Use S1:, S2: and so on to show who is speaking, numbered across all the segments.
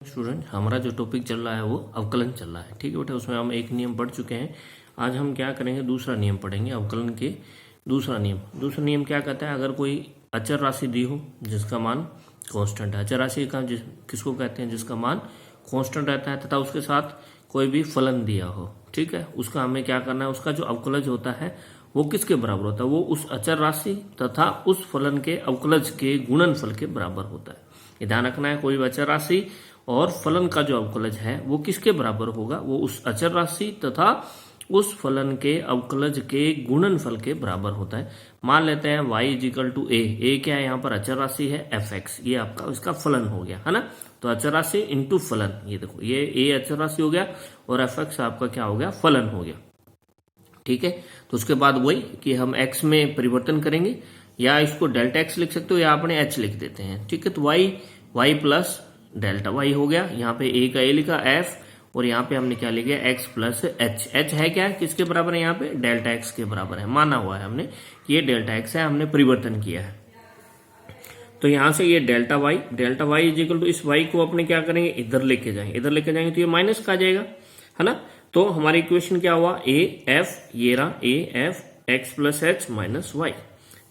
S1: Student, हमारा जो topic चल रहा है वो अवकलन चल रहा है। ठीक है बेटा, उसमें हम एक नियम पढ़ चुके हैं। आज हम क्या करेंगे, दूसरा नियम पढ़ेंगे अवकलन के। दूसरा नियम क्या कहता है, अगर कोई अचर राशि दी हो जिसका मान कांस्टेंट है। अचर राशि का किसको कहते हैं, जिसका मान कांस्टेंट रहता है, तथा उसके साथ कोई भी फलन दिया हो। ठीक है, उसका हमें क्या करना है, उसका जो अवकलज होता है वो किसके बराबर होता है, वो उस अचर राशि तथा उस फलन के अवकलज के गुणनफल के बराबर होता है। ये ध्यान रखना है, कोई अचर राशि और फलन का जो अवकलज है वो किसके बराबर होगा, वो उस अचर राशि तथा उस फलन के अवकलज के गुणनफल के बराबर होता है। मान लेते हैं y इजिकल टू ए क्या है, यहाँ पर अचर राशि है fx, ये आपका इसका फलन हो गया है ना। तो अचर राशि इंटू फलन, ये देखो ये a अचर राशि हो गया और fx आपका क्या हो गया, फलन हो गया। ठीक है, तो उसके बाद वही कि हम x में परिवर्तन करेंगे, या इसको डेल्टा x लिख सकते हो या अपने h लिख देते हैं। ठीक है, तो y प्लस डेल्टा y हो गया, यहाँ पे a का a लिखा f, और यहाँ पे हमने क्या लिखा x प्लस h है क्या है, किसके बराबर है, यहाँ पे डेल्टा x के बराबर है। माना हुआ है हमने कि ये डेल्टा x है, हमने परिवर्तन किया है। तो यहाँ से ये डेल्टा y इजिकल टू इस y को अपने क्या करेंगे, इधर लेके जाएंगे तो ये माइनस का आ जाएगा, है ना। तो हमारी इक्वेशन क्या हुआ, a f, ये रहा a f x plus h minus y।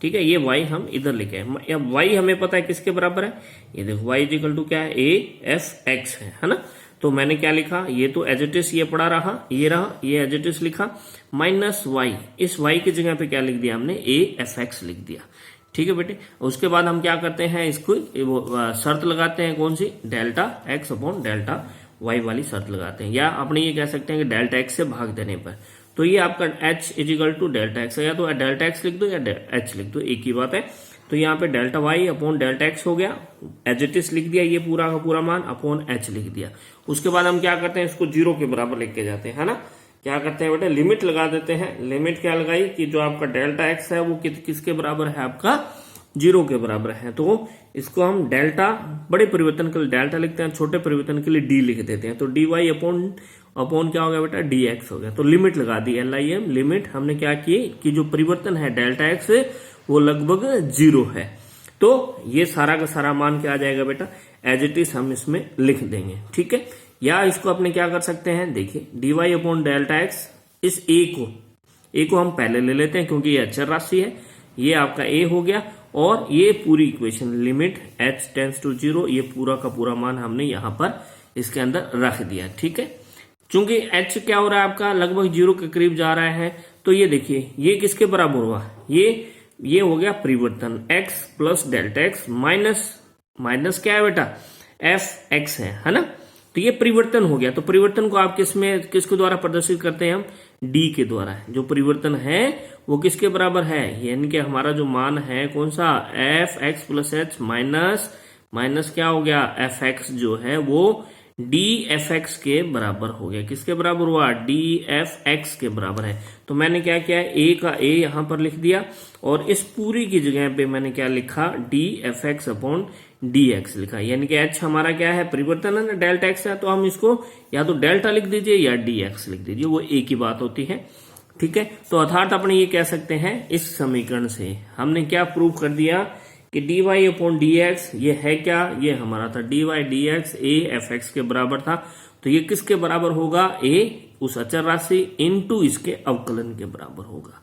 S1: ठीक है, ये y हम इधर लेके आए। अब y हमें पता है किसके बराबर है, ये देखो y इजिकल टू क्या है, a f x है ना। तो मैंने क्या लिखा, ये तो एज इट इज ये पड़ा रहा, ये एज इट इज लिखा, माइनस y, इस y की जगह पे क्या लिख दिया हमने, a f x लिख दिया। ठीक है बेटे, उसके बाद हम क्या करते हैं, इसको शर्त लगाते हैं, कौन सी, delta x upon delta y वाली शर्त लगाते हैं, या अपने ये कह सकते हैं कि डेल्टा x से भाग देने पर। तो ये आपका h is equal to delta x है, या तो डेल्टा x लिख दो या h लिख दो, एक ही बात है। तो यहाँ पे delta y upon delta x हो गया, एज इट इज लिख दिया, ये पूरा का पूरा मान अपॉन h लिख दिया। उसके बाद हम क्या करते हैं, इसको जीरो के बराबर लेके जाते हैं, है ना। क्या करते हैं बेटा, लिमिट लगा देते हैं। लिमिट क्या लगाई कि जो आपका डेल्टा x है वो किसके बराबर है, आपका जीरो के बराबर है। तो इसको हम डेल्टा, बड़े परिवर्तन के लिए डेल्टा लिखते हैं, छोटे परिवर्तन के लिए डी लिख देते हैं। तो डी वाई अपॉन क्या हो गया बेटा, डी एक्स हो गया। तो लिमिट लगा दी, LIM लिमिट हमने क्या की कि जो परिवर्तन है डेल्टा एक्स वो लगभग जीरो है। तो ये सारा का सारा मान क्या आ जाएगा बेटा, एज इट इज हम इसमें लिख देंगे। ठीक है, या इसको अपने क्या कर सकते हैं, देखिए d y upon delta x, इस ए को हम पहले ले लेते हैं क्योंकि ये अचर राशि है, ये आपका ए हो गया। और ये पूरी equation limit h tends to zero, ये पूरा का पूरा मान हमने यहाँ पर इसके अंदर रख दिया। ठीक है, चूंकि h क्या हो रहा है आपका, लगभग जीरो के करीब जा रहा है। तो ये देखिए ये किसके बराबर हुआ, ये हो गया परिवर्तन x plus delta x minus क्या है बेटा, fx है ना। तो ये परिवर्तन हो गया। तो परिवर्तन को आप किसके द्वारा प्रदर्शित करते हैं, हम d के द्वारा। जो परिवर्तन है वो किसके बराबर है, यानी कि हमारा जो मान है कौन सा, fx प्लस h माइनस क्या हो गया, fx जो है वो dfx के बराबर हो गया। किसके बराबर हुआ, dfx के बराबर है। तो मैंने क्या किया, a का a यहां पर लिख दिया, और इस पूरी की जगह पे मैंने क्या लिखा, dfx अपॉन dx लिखा। यानी कि h हमारा क्या है, परिवर्तन है ना, डेल्टा x है, तो हम इसको या तो डेल्टा लिख दीजिए या dx लिख दीजिए, वो एक ही बात होती है। ठीक है, तो अर्थात अपने ये कह सकते हैं, इस समीकरण से हमने क्या प्रूव कर दिया कि dy अपॉन dx ये है क्या, ये हमारा था dy dx a fx के बराबर था। तो ये किसके बराबर होगा, a उस अचर राशि इनटू इसके अवकलन के बराबर होगा।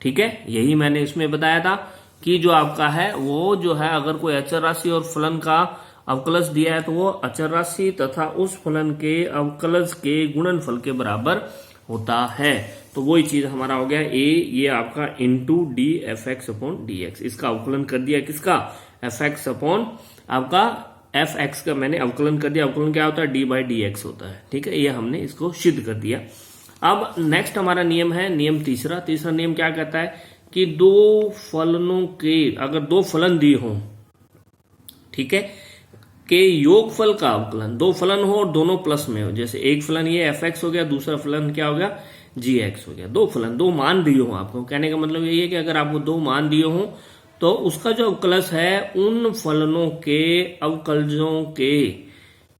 S1: ठीक है, यही मैंने इसमें बताया था कि जो आपका है वो जो है, अगर कोई अचर राशि और फलन का अवकलज दिया है तो वो अचर राशि तथा उस फलन के अवकलज के गुणनफल के बराबर होता है। तो वही चीज हमारा हो गया a, ये आपका into D f x upon d x, इसका अवकलन कर दिया, किसका, एफ एक्स अपॉन आपका एफ एक्स का मैंने अवकलन कर दिया। अवकलन क्या होता है, डी बाई डी एक्स होता है। ठीक है, ये हमने इसको सिद्ध कर दिया। अब नेक्स्ट हमारा नियम है, नियम तीसरा नियम क्या कहता है कि दो फलनों के, अगर दो फलन दिए हों, ठीक है, के योगफल का अवकलन, दो फलन हो और दोनों प्लस में हो, जैसे एक फलन ये एफ एक्स हो गया, दूसरा फलन क्या हो गया, जी एक्स हो गया। दो फलन, दो मान दिए हो आपको, कहने का मतलब ये है कि अगर आपको दो मान दिए हो तो उसका जो अवकलज है उन फलनों के अवकलजों के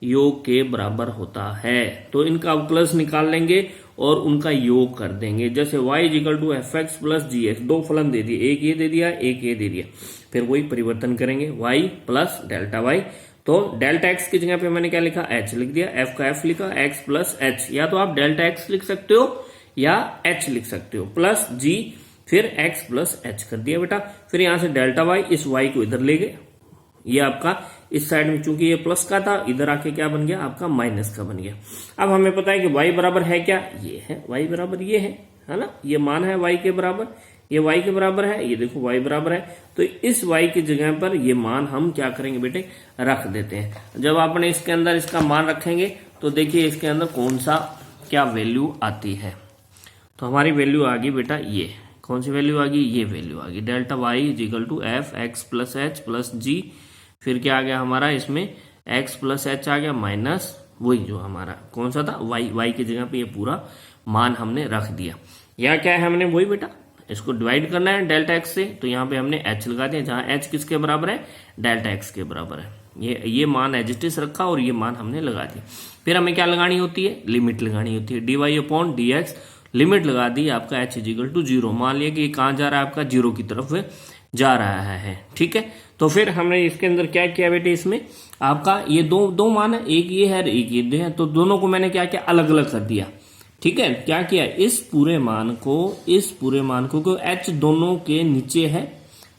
S1: योग के बराबर होता है। तो इनका अवकलज निकाल लेंगे और उनका योग कर देंगे। जैसे y is equal to f x plus g x, दो फलन दे दिए, एक ये दे दिया, एक ये दे दिया, फिर वही परिवर्तन करेंगे y प्लस डेल्टा y तो डेल्टा एक्स की जगह पे मैंने क्या लिखा, एच लिख दिया, एफ का एफ लिखा, एक्स प्लस एच, या तो आप डेल्टा एक्स लिख सकते हो या एच लिख सकते हो, प्लस जी, फिर एक्स प्लस एच कर दिया बेटा। फिर यहां से डेल्टा वाई, इस वाई को इधर ले गए, ये आपका इस साइड में चूंकि ये प्लस का था, इधर आके क्या बन गया आपका माइनस का बन गया। अब हमें पता है कि y बराबर है क्या, ये है, y बराबर ये है ना, ये मान है y के बराबर, ये y के बराबर है, ये देखो y बराबर है, तो इस y की जगह पर ये मान हम क्या करेंगे बेटे, रख देते हैं। जब आपने इसके अंदर इसका मान रखेंगे तो देखिए इसके अंदर कौन सा क्या वैल्यू आती है। तो हमारी वैल्यू आ गई बेटा, ये कौन सी वैल्यू आ गई, ये वैल्यू आ गई, delta y is equal to f x plus h plus g, फिर क्या आ गया हमारा इसमें x प्लस एच आ गया, माइनस वही जो हमारा कौन सा था y की जगह पे ये पूरा मान हमने रख दिया। या क्या है, हमने वही बेटा इसको डिवाइड करना है डेल्टा x से, तो यहाँ पे हमने h लगा दिया, जहां h किसके बराबर है, डेल्टा x के बराबर है। ये मान एज इट इज रखा और ये मान हमने लगा दिया। फिर हमें क्या लगानी होती है, लिमिट लगानी होती है, d y upon d x, limit लगा दी आपका h इज इक्वल टू 0। मान लिया कि कहाँ जा रहा है आपका, 0 की तरफ जा रहा है, ठीक है। तो फिर हमने इसके अंदर क्या किया बेटे, इसमें आपका ये दो मान है, एक ये है एक ये है, तो दोनों को मैंने क्या किया, अलग अलग कर दिया, ठीक है। क्या किया, इस पूरे मान को क्योंकि h दोनों के नीचे है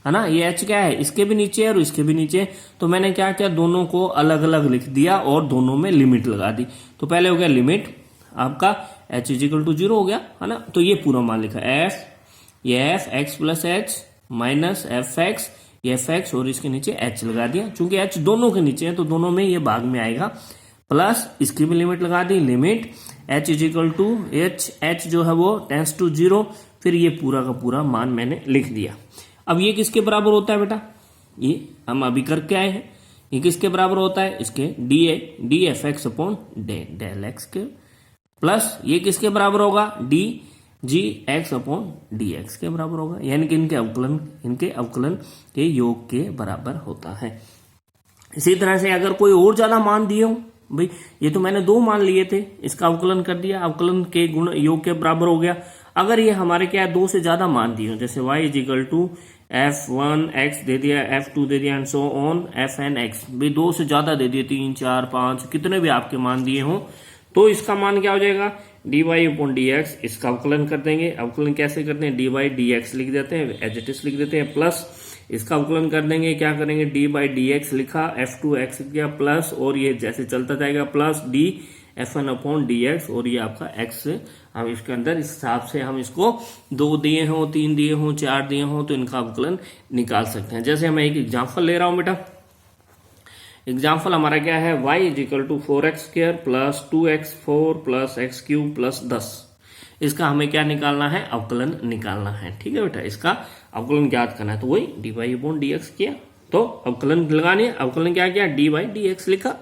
S1: ना, ये h क्या है, इसके भी नीचे है और इसके भी नीचे है, तो मैंने क्या किया, दोनों को अलग अलग लिख दिया और दोनों में लिमिट लगा दी। तो पहले हो गया लिमिट आपका h इज इक्वल टू 0 हो गया, है ना, तो ये पूरा मान लिखा ये F x plus H minus F x, ये एफ एक्स और इसके नीचे h लगा दिया, चूंकि h दोनों के नीचे है तो दोनों में ये भाग में आएगा, प्लस इसकी भी लिमिट लगा दी, limit h is equal to h जो है वो टेंस टू 0, फिर ये पूरा का पूरा मान मैंने लिख दिया। अब ये किसके बराबर होता है बेटा, ये हम अभी करके आए हैं, ये किसके बराबर होता है, इसके d f x upon del x के, प्लस ये किसके बराबर होगा, d g x upon d x के बराबर होगा, यानी कि इनके अवकलन के योग के बराबर होता है। इसी तरह से अगर कोई और ज्यादा मान दिए हो, भाई ये तो मैंने 2 मान लिए थे, इसका अवकलन कर दिया, अवकलन के गुण योग के बराबर हो गया। अगर ये हमारे क्या 2 से ज्यादा मान दिए हो, जैसे y is equal to f1 x दे दिया, f2 दे दिया and so on fn x, भाई 2 से ज्यादा दे दिए, 3 4 5 कितने भी आपके मान दिए हो, तो इसका मान क्या हो जाएगा, d y upon d x, इसका अवकलन कर देंगे। अवकलन कैसे करते हैं, डी वाई डी एक्स लिख देते हैं, एज इट इज लिख देते हैं, प्लस इसका अवकलन कर देंगे, क्या करेंगे, डी बाई डी एक्स लिखा, f2 x किया, प्लस और ये जैसे चलता जाएगा, plus D f1 upon d x, और ये आपका x हम इसके अंदर इस हिसाब से हम इसको 2 दिए हों, 3 दिए हों, 4 दिए हों, तो इनका अवकलन निकाल सकते हैं। जैसे मैं एक एग्जाम्पल ले रहा हूं बेटा, एग्जाम्पल हमारा क्या है, y is equal to 4x square plus 2x4 plus x cube plus 10, इसका हमें क्या निकालना है, अवकलन निकालना है, ठीक है बेटा, इसका अवकलन ज्ञात करना है। तो वही d y upon d x किया, तो अवकलन लगानी है, अवकलन क्या किया, डी वाई डी एक्स लिखा,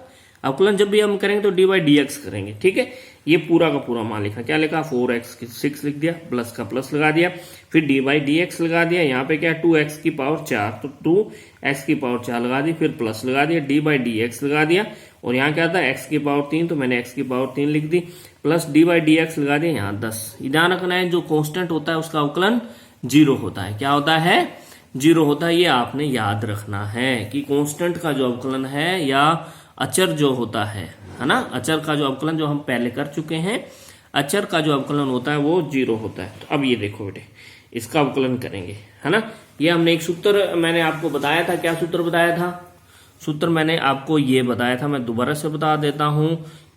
S1: अवकलन जब भी हम करेंगे तो डी वाई डी एक्स करेंगे, ठीक है। ये पूरा का पूरा मान लिखा, क्या लिखा, 4x 6 लिख दिया, प्लस का प्लस लगा दिया, फिर डी वाई डी एक्स लगा दिया, यहाँ पे क्या 2x की पावर 4, तो 2x की पावर 4 लगा दी, फिर प्लस लगा दिया, डी बाई डी एक्स लगा दिया, और यहाँ क्या था x की पावर 3, तो मैंने x की पावर 3 लिख दी, plus d by d x लगा दिया, यहाँ 10। ध्यान रखना है जो कांस्टेंट होता है उसका अवकलन 0 होता है, क्या होता है, 0 होता है, ये आपने याद रखना है कि कांस्टेंट का जो अवकलन है या अचर जो होता है ना, अचर का जो अवकलन जो हम पहले कर चुके हैं, अचर का जो अवकलन होता है वो 0 होता है। तो अब ये देखो बेटे, इसका अवकलन करेंगे, है ना, ये हमने एक सूत्र मैंने आपको बताया था, क्या सूत्र बताया था, सूत्र मैंने आपको ये बताया था, मैं दोबारा से बता देता हूं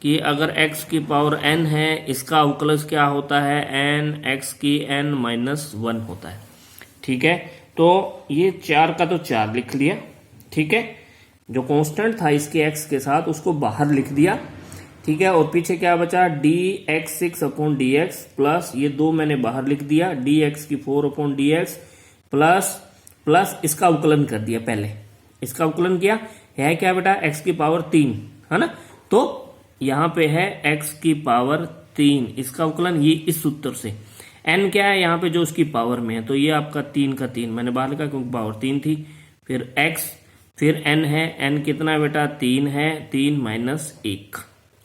S1: कि अगर x की पावर n है, इसका अवकलन क्या होता है, n x की n माइनस 1 होता है, ठीक है। तो ये 4 का तो 4 लिख लिया, ठीक है, जो कांस्टेंट था इसके x के साथ उसको बाहर लिख दिया, ठीक है, और पीछे क्या बचा, dx6 अपॉन dx, प्लस ये 2 मैंने बाहर लिख दिया, dx की 4 अपॉन dx, प्लस इसका अवकलन कर दिया, पहले इसका अवकलन किया, है क्या बेटा, x की पावर 3, है ना, तो यहाँ पे है x की पावर 3, इसका अवकलन ये इस सूत्र से, n क्या है यहाँ पे जो उसकी पावर में है, तो ये आपका 3 का 3 मैंने बाहर लिखा क्योंकि पावर 3 थी, फिर x, फिर n है, n कितना है बेटा, 3 है, 3 माइनस 1,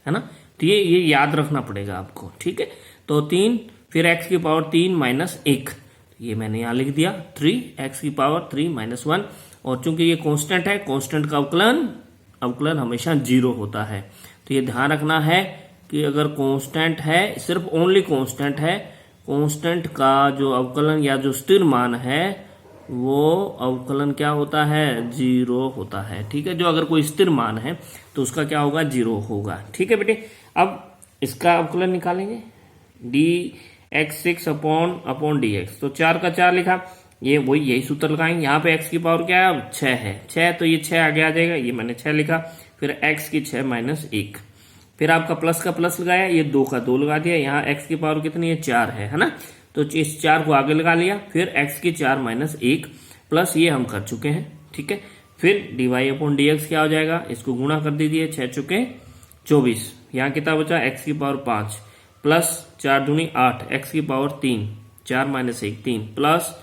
S1: है ना, तो ये याद रखना पड़ेगा आपको, ठीक है। तो 3, फिर x की पावर 3 माइनस 1, ये मैंने यहाँ लिख दिया 3, x की पावर 3 माइनस 1, और चूंकि ये कांस्टेंट है, कांस्टेंट का अवकलन अवकलन हमेशा 0 होता है। तो ये ध्यान रखना है कि अगर कांस्टेंट है, सिर्फ ओनली कांस्टेंट है, कांस्टेंट का जो अवकलन या जो स्थिर मान है वो अवकलन क्या होता है, 0 होता है। ठीक है, जो अगर कोई स्थिर मान है तो उसका क्या होगा, 0 होगा। ठीक है बेटे, अब इसका अवकलन निकालेंगे, dx6 अपॉन dx। तो 4 का 4 लिखा, ये वही यही सूत्र लगाएंगे। यहाँ पे x की पावर क्या है, 6 है, 6 तो ये 6 आगे आ जाएगा, ये मैंने 6 लिखा। फिर x की 6 माइनस 1, फिर आपका प्लस का प्लस लगाया, ये 2 का 2 लगा दिया। यहाँ x की पावर कितनी है, 4 है ना, तो इस 4 को आगे लगा लिया। फिर x की 4 माइनस 1 प्लस ये हम कर चुके हैं। ठीक है, फिर dy अपॉन dx क्या हो जाएगा, इसको गुणा कर दीजिए, 6 चुके 24, यहाँ कितना बचा, x की पावर 5 प्लस 4 दूनी 8, x की पावर 3, 4 माइनस 1 3, प्लस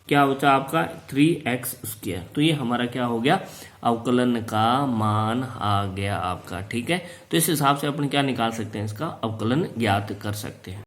S1: क्या बचा आपका 3x स्क्वायर। तो ये हमारा क्या हो गया, अवकलन का मान आ गया आपका। ठीक है, तो इस हिसाब से अपन क्या निकाल सकते हैं, इसका अवकलन ज्ञात कर सकते हैं।